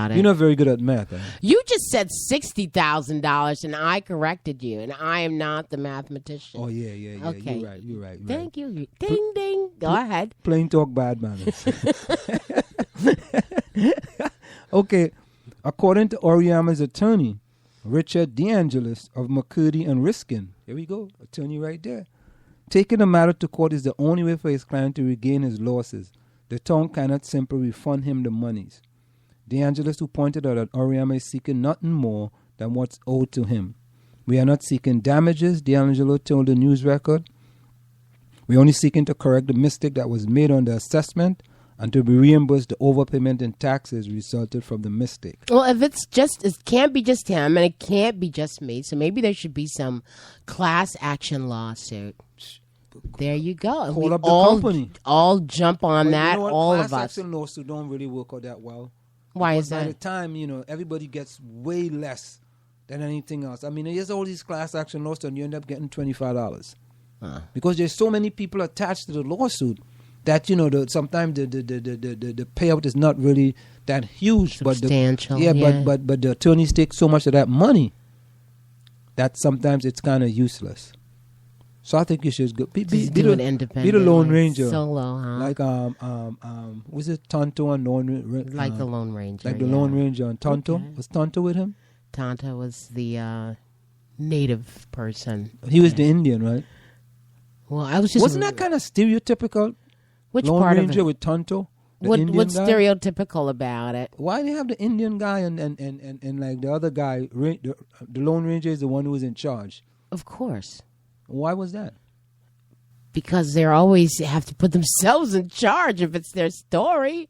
about it. You're not very good at math. Huh? You just said $60,000, and I corrected you, and I am not the mathematician. Oh, yeah. Okay. You're right. Thank you. Ding, ding. Go ahead. Plain talk, bad manners. Okay. According to Oriama's attorney, Richard DeAngelis of McCurdy and Riskin, here we go, attorney right there, taking the matter to court is the only way for his client to regain his losses. The town cannot simply refund him the monies. DeAngelis, who pointed out that Oriama is seeking nothing more than what's owed to him. We are not seeking damages, DeAngelo told the news record. We're only seeking to correct the mistake that was made on the assessment and to be reimbursed the overpayment in taxes resulted from the mistake. Well, if it can't be just him and it can't be just me, so maybe there should be some class action lawsuit. There you go. Call up the company. All jump on that, you know what? all of us. Class action lawsuits don't really work out that well. Why Because is that? by the time, everybody gets way less than anything else. I mean, there's all these class action lawsuits and you end up getting $25. Because there's so many people attached to the lawsuit that, sometimes the payout is not really that huge. Substantial. But the attorneys take so much of that money that sometimes it's kind of useless. So I think you should go be the Lone Ranger, solo, huh? Like was it Tonto and Lone like the Lone Ranger, like the Lone Ranger and Tonto. Okay. Was Tonto with him? Tonto was the native person. He was the Indian, right? Well, I was just wasn't that kind of stereotypical? Which Lone part Ranger of it? with Tonto. What's stereotypical about it? Why they have the Indian guy and like the other guy? The Lone Ranger is the one who was in charge. Of course. Why was that? Because they always have to put themselves in charge if it's their story.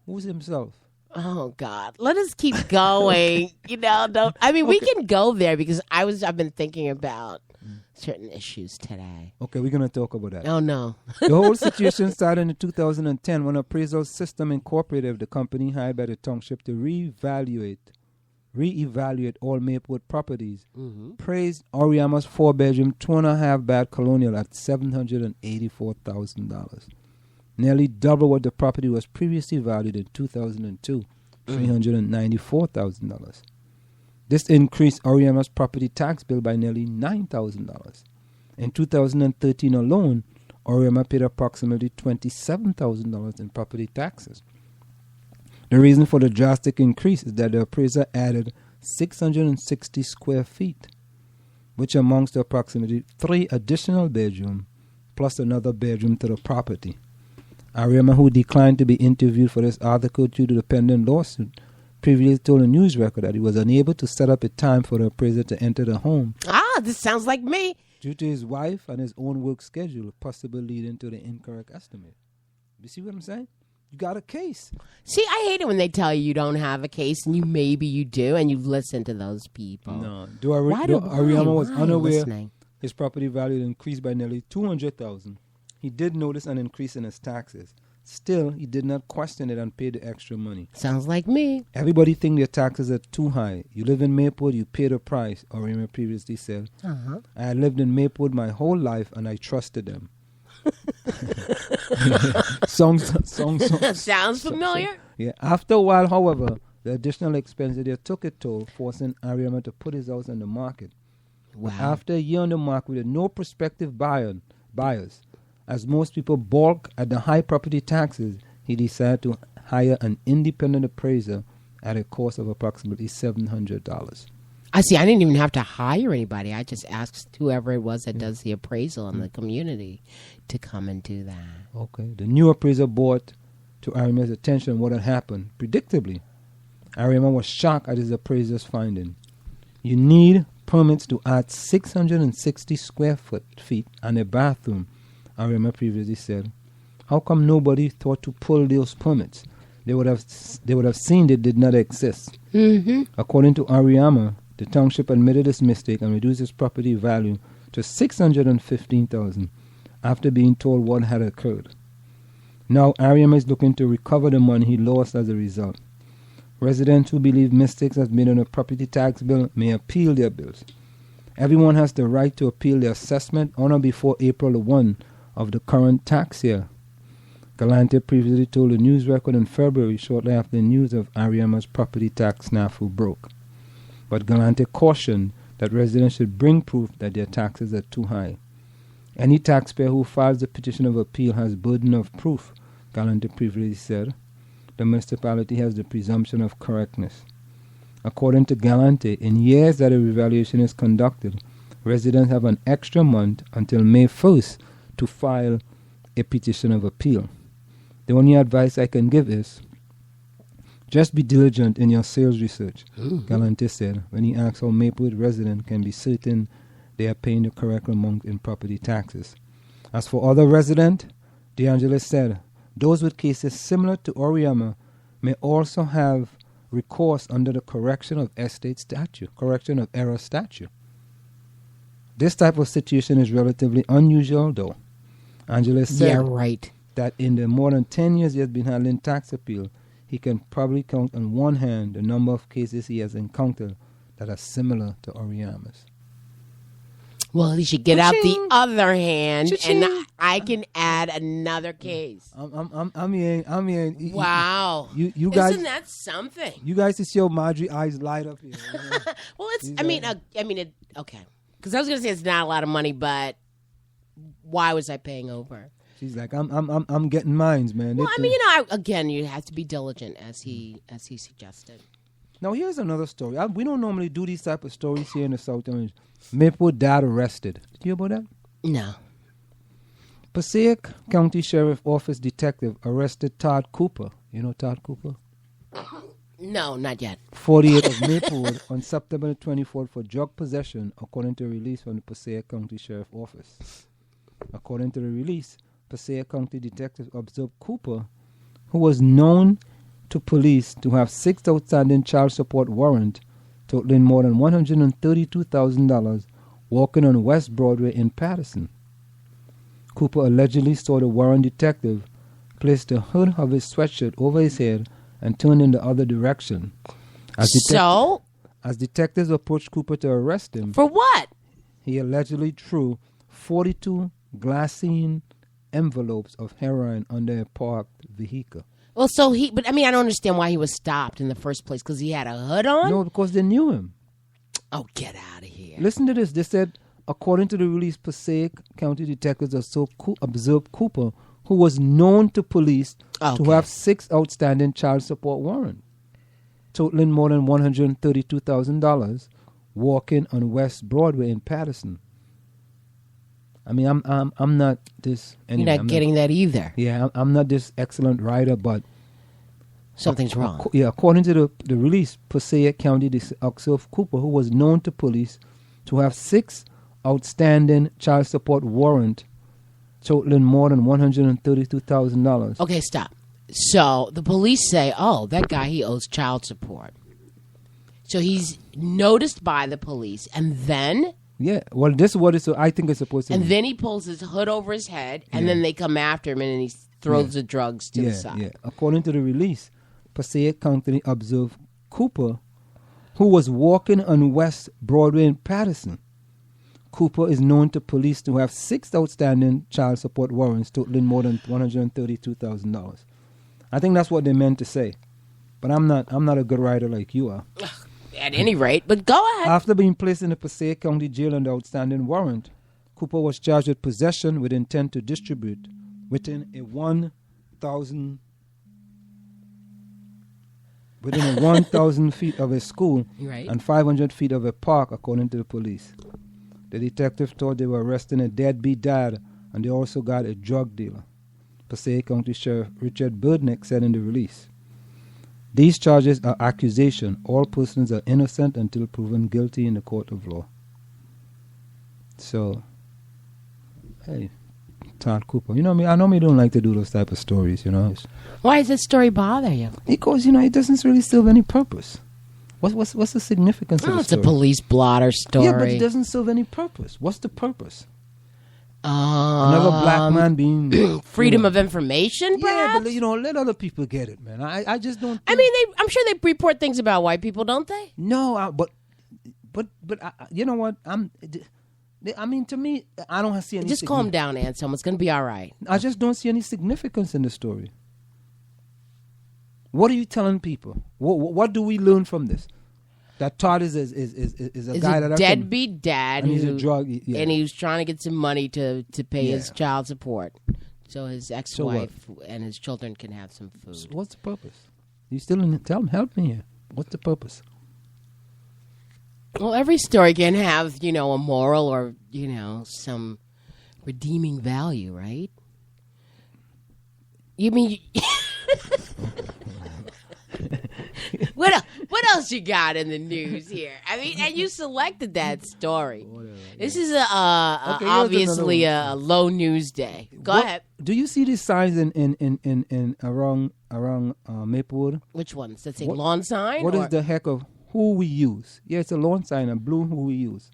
Who's himself? Oh God! Let us keep going. We can go there because I've been thinking about certain issues today. Okay, we're gonna talk about that. Oh no! The whole situation started in 2010 when Appraisal System Incorporated, the company hired by the township to reevaluate all Maplewood properties, praised Oriama's 4-bedroom, 2.5-bath colonial at $784,000, nearly double what the property was previously valued in 2002, $394,000. This increased Oriama's property tax bill by nearly $9,000. In 2013 alone, Oriama paid approximately $27,000 in property taxes. The reason for the drastic increase is that the appraiser added 660 square feet, which amounts to approximately 3 additional bedrooms plus another bedroom to the property. Oriama, who declined to be interviewed for this article due to the pending lawsuit, previously told a news record that he was unable to set up a time for the appraiser to enter the home. This sounds like me. Due to his wife and his own work schedule, possibly leading to the incorrect estimate. You see what I'm saying? You got a case. See, I hate it when they tell you don't have a case and maybe you do, and you've listened to those people. No. Oriama was unaware his property value increased by nearly $200,000. He did notice an increase in his taxes. Still, he did not question it and paid the extra money. Sounds like me. Everybody think their taxes are too high. You live in Maplewood, you pay the price, Oriama previously said. I had lived in Maplewood my whole life and I trusted them. Sounds familiar. Yeah. After a while, however, the additional expenses there took a toll, forcing Oriama to put his house on the market. Wow. After a year on the market with no prospective buyers, as most people balk at the high property taxes, he decided to hire an independent appraiser at a cost of approximately $700. I see. I didn't even have to hire anybody. I just asked whoever it was that does the appraisal in the community to come and do that. Okay. The new appraiser brought to Oriama's attention what had happened. Predictably, Oriama was shocked at his appraiser's finding. You need permits to add 660 square feet and a bathroom, Oriama previously said. How come nobody thought to pull those permits? They would have seen they did not exist. According to Oriama, the township admitted its mistake and reduced its property value to $615,000 after being told what had occurred. Now, Oriama is looking to recover the money he lost as a result. Residents who believe mistakes have made on a property tax bill may appeal their bills. Everyone has the right to appeal their assessment on or before April 1 of the current tax year. Galante previously told the news record in February, shortly after the news of Ariema's property tax snafu broke. But Galante cautioned that residents should bring proof that their taxes are too high. Any taxpayer who files a petition of appeal has burden of proof, Galante previously said. The municipality has the presumption of correctness. According to Galante, in years that a revaluation is conducted, residents have an extra month until May 1st to file a petition of appeal. The only advice I can give is just be diligent in your sales research, Galante said, when he asked how Maplewood residents can be certain they are paying the correct amount in property taxes. As for other residents, DeAngelis said, those with cases similar to Oriama may also have recourse under the correction of error statute. This type of situation is relatively unusual, though. Angeles said that in the more than 10 years he has been handling tax appeal, he can probably count on one hand the number of cases he has encountered that are similar to Oriama's. Well, he should get out the other hand, and I can add another case. I'm here. Wow. You guys, isn't that something? You guys see your Marjorie eyes light up here. Well, it's. Okay. Because I was going to say it's not a lot of money, but why was I paying over? She's like, I'm getting mines, man. Well, again, you have to be diligent, as he suggested. Now, here's another story. We don't normally do these type of stories here in the South Orange. Maplewood dad arrested. Did you hear about that? No. Passaic County Sheriff Office detective arrested Todd Cooper. You know Todd Cooper? No, not yet. 48 of Maplewood on September 24th for drug possession, according to a release from the Passaic County Sheriff Office. According to the release, Passaic County detectives observed Cooper, who was known to police to have 6 outstanding child support warrants totaling more than $132,000, walking on West Broadway in Patterson. Cooper allegedly saw the warrant detective place the hood of his sweatshirt over his head and turn in the other direction. As detectives approached Cooper to arrest him, for what? He allegedly threw 42 glassine envelopes of heroin under a parked vehicle. Well, I don't understand why he was stopped in the first place, because he had a hood on? No, because they knew him. Oh, get out of here. Listen to this. They said, according to the release, Passaic County detectives observed Cooper, who was known to police to have 6 outstanding child support warrants, totaling more than $132,000, walking on West Broadway in Patterson. I mean, I'm not this. Anyway, You're not getting that either. Yeah, I'm not this excellent writer, but something's wrong. According to the release, Passaic County observed Cooper, who was known to police to have 6 outstanding child support warrants, totaling more than $132,000. Okay, stop. So the police say, "Oh, that guy, he owes child support." So he's noticed by the police, and then. Yeah, well, this is what I think it's supposed to be. And then he pulls his hood over his head, and then they come after him, and then he throws the drugs to the side. Yeah. According to the release, Passaic County observed Cooper, who was walking on West Broadway in Patterson. Cooper is known to police to have 6 outstanding child support warrants totaling more than $132,000. I think that's what they meant to say, but I'm not a good writer like you are. At any rate, but go ahead. After being placed in the Passaic County Jail under outstanding warrant, Cooper was charged with possession with intent to distribute within a 1,000 feet of a school and 500 feet of a park, according to the police. The detective thought they were arresting a deadbeat dad, and they also got a drug dealer, Passaic County Sheriff Richard Birdneck said in the release. These charges are accusation. All persons are innocent until proven guilty in the court of law. So, hey, Todd Cooper. You know me. I know me don't like to do those type of stories. Why does this story bother you? Because it doesn't really serve any purpose. What's the significance of the story? It's a police blotter story. Yeah, but it doesn't serve any purpose. What's the purpose? Another black man being freedom of information, perhaps? Yeah, but let other people get it, man. I just don't. I mean, I'm sure they report things about white people, don't they? No, but you know what? I mean, to me, I don't see any. Just calm down, Anselm. It's going to be all right. I just don't see any significance in the story. What are you telling people? What do we learn from this? That Todd is a guy that deadbeat dad, and he's a drug, and he was trying to get some money to pay his child support, so his ex-wife and his children can have some food. So what's the purpose? You still didn't tell him? Help me here. What's the purpose? Well, every story can have, a moral or, some redeeming value, right? You mean... What else you got in the news here? I mean, and you selected that story. This is obviously a low news day. Go ahead. Do you see these signs in around Maplewood? Which ones? That's a lawn sign? What is the heck of who we use? Yeah, it's a lawn sign, a blue who we use.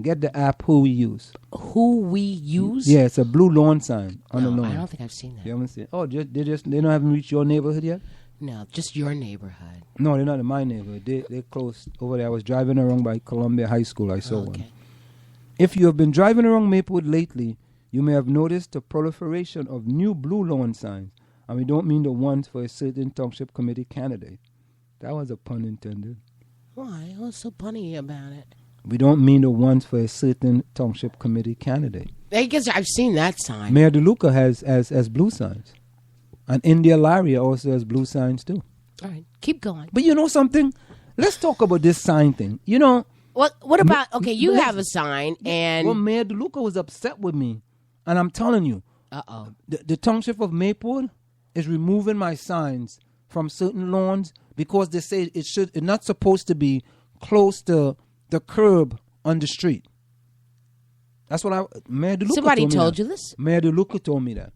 Get the app who we use. Who we use? Yeah, it's a blue lawn sign on the lawn. I don't think I've seen that. You haven't seen it? Oh, they haven't reached your neighborhood yet? No, just your neighborhood. No, they're not in my neighborhood. They're close over there. I was driving around by Columbia High School. I saw one. If you have been driving around Maplewood lately, you may have noticed the proliferation of new blue lawn signs. And we don't mean the ones for a certain township committee candidate. That was a pun intended. Why? What's so punny about it? We don't mean the ones for a certain township committee candidate. I guess I've seen that sign. Mayor DeLuca has blue signs. And India Laria also has blue signs too. All right, keep going. But you know something? Let's talk about this sign thing. What about, you have a sign and... Well, Mayor DeLuca was upset with me. And I'm telling you, the township of Maplewood is removing my signs from certain lawns because they say it's not supposed to be close to the curb on the street. That's what Mayor DeLuca Somebody told you this? Mayor DeLuca told me that.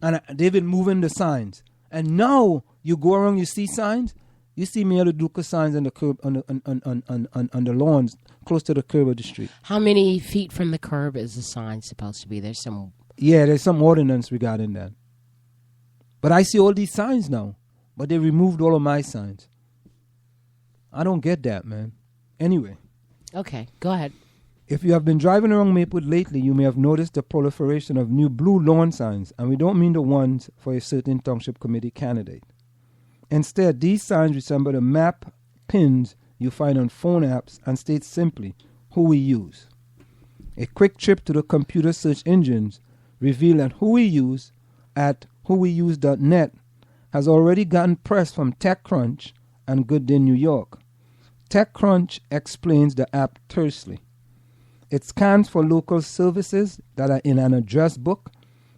And they've been moving the signs. And now you go around, you see signs. You see Mayor DeLuca signs on the curb, on the lawns close to the curb of the street. How many feet from the curb is the sign supposed to be? There's some ordinance regarding that. But I see all these signs now. But they removed all of my signs. I don't get that, man. Anyway. Okay, go ahead. If you have been driving around Maplewood lately, you may have noticed the proliferation of new blue lawn signs, and we don't mean the ones for a certain township committee candidate. Instead, these signs resemble the map pins you find on phone apps and state simply who we use. A quick trip to the computer search engines revealed that who we use at whoweuse.net has already gotten press from TechCrunch and Good Day New York. TechCrunch explains the app tersely. It scans for local services that are in an address book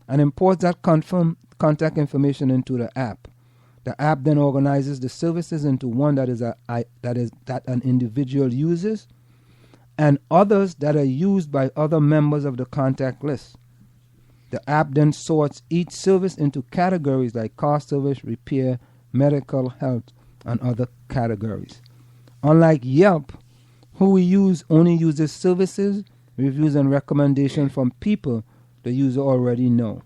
and imports that contact information into the app. The app then organizes the services into one that an individual uses and others that are used by other members of the contact list. The app then sorts each service into categories like car service, repair, medical, health, and other categories. Unlike Yelp, who we use only uses services, reviews, and recommendations from people the user already know.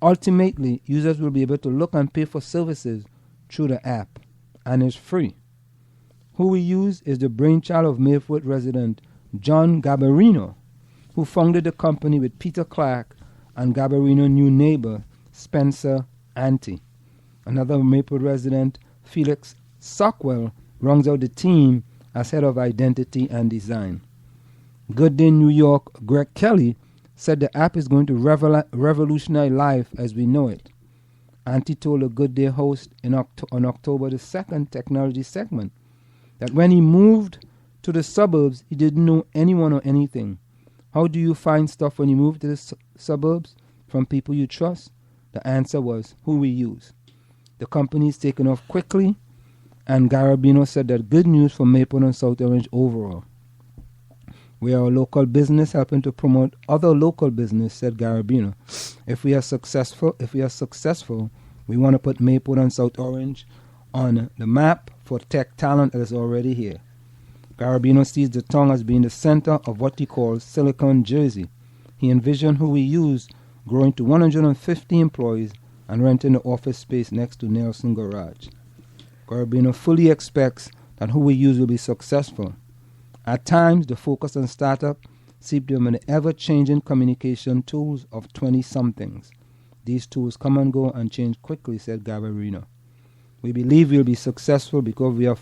Ultimately, users will be able to look and pay for services through the app, and it's free. Who we use is the brainchild of Maplewood resident John Gabarino, who founded the company with Peter Clark and Gabarino's new neighbor, Spencer Ante. Another Maplewood resident, Felix Sockwell, rounds out the team as head of identity and design. Good Day New York, Greg Kelly, said the app is going to revolutionize life as we know it. Ante told a Good Day host on October the 2nd technology segment that when he moved to the suburbs, he didn't know anyone or anything. How do you find stuff when you move to the suburbs? From people you trust? The answer was who we use. The company is taking off quickly, and Garabino said that good news for Maple and South Orange overall. We are a local business helping to promote other local business, said Garabino. If we are successful, we want to put Maplewood and South Orange on the map for tech talent that is already here. Garabino sees the town as being the center of what he calls Silicon Jersey. He envisioned who we use growing to 150 employees and renting the office space next to Nelson Garage. Garabino fully expects that who we use will be successful. At times, the focus on startup seep them in the ever-changing communication tools of 20-somethings. These tools come and go and change quickly, said Gabarino. We believe we'll be successful because we are